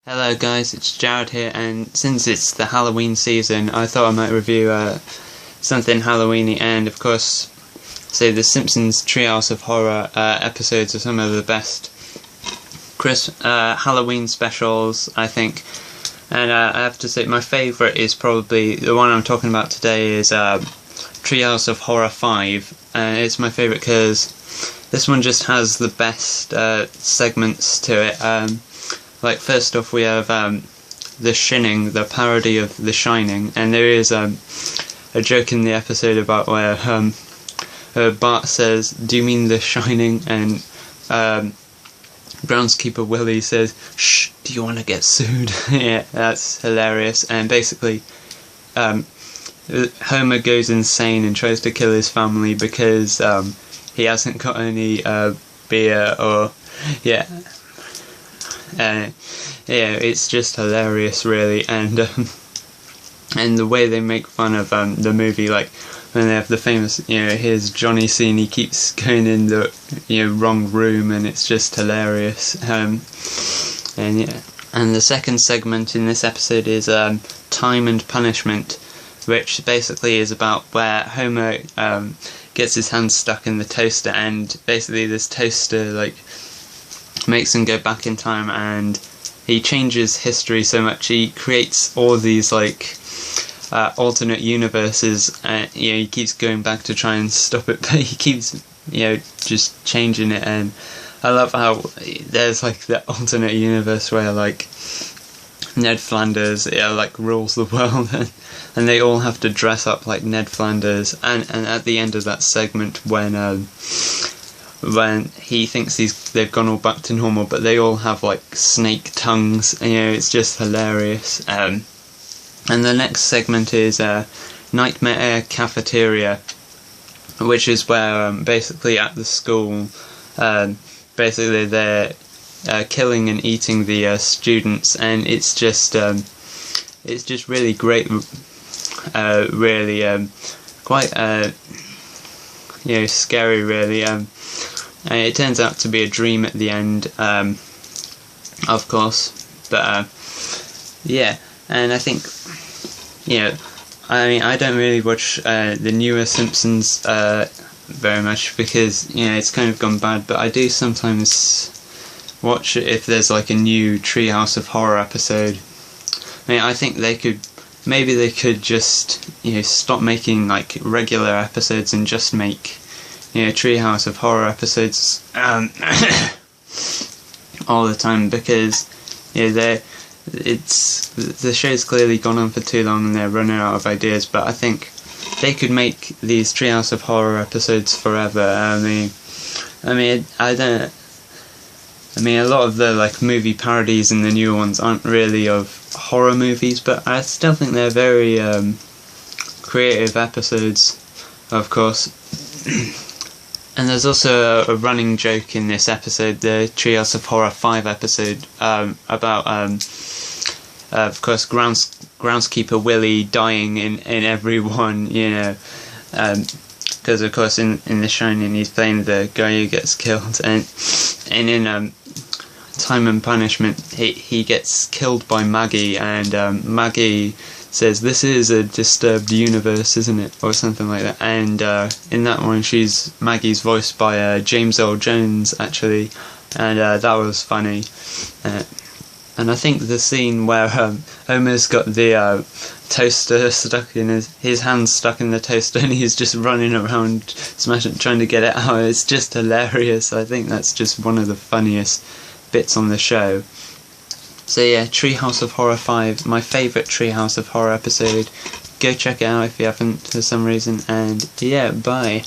Hello guys, it's Jared here, and since it's the Halloween season, I thought I might review something Halloweeny, and of course, say the Simpsons Treehouse of Horror episodes are some of the best Halloween specials, I think. And I have to say, my favourite is probably, the one I'm talking about today is Treehouse of Horror V, and it's my favourite because this one just has the best segments to it. Like, first off, we have The Shining, the parody of The Shining, and there is a joke in the episode about where Bart says, "Do you mean The Shining?" and groundskeeper Willie says, "Shh, do you want to get sued?" Yeah, that's hilarious. And basically, Homer goes insane and tries to kill his family because he hasn't got any beer or, yeah. Yeah, it's just hilarious, really, and the way they make fun of the movie, like when they have the famous, here's Johnny scene, he keeps going in the wrong room, and it's just hilarious. And the second segment in this episode is Time and Punishment, which basically is about where Homer gets his hand stuck in the toaster, and basically this toaster makes him go back in time, and he changes history so much. He creates all these alternate universes, and he keeps going back to try and stop it, but he keeps just changing it. And I love how there's the alternate universe where Ned Flanders rules the world, and they all have to dress up like Ned Flanders. And at the end of that segment, when he thinks they've gone all back to normal, but they all have snake tongues, it's just hilarious. And the next segment is Nightmare Cafeteria, which is where basically at the school, basically they're killing and eating the students, and it's just really great, really quite scary, really. It turns out to be a dream at the end, of course, but yeah. And I think, I don't really watch the newer Simpsons very much because it's kind of gone bad, but I do sometimes watch it if there's a new Treehouse of Horror episode. I think they could just stop making regular episodes and just make Treehouse of Horror episodes all the time, because the show's clearly gone on for too long and they're running out of ideas. But I think they could make these Treehouse of Horror episodes forever. A lot of the movie parodies in the new ones aren't really of horror movies, but I still think they're very creative episodes, of course. And there's also a running joke in this episode, the Treehouse of Horror V episode, about of course groundskeeper Willie dying in every one, because of course in The Shining he's playing the guy who gets killed, and in Time and Punishment he gets killed by Maggie, and Maggie says, "This is a disturbed universe, isn't it?" or something like that. And in that one, Maggie's voiced by James Earl Jones, actually, and that was funny. And I think the scene where Homer's got the toaster stuck in his hand stuck in the toaster, and he's just running around trying to get it out, it's just hilarious. I think that's just one of the funniest bits on the show. So yeah, Treehouse of Horror V, my favourite Treehouse of Horror episode. Go check it out if you haven't for some reason, and yeah, bye.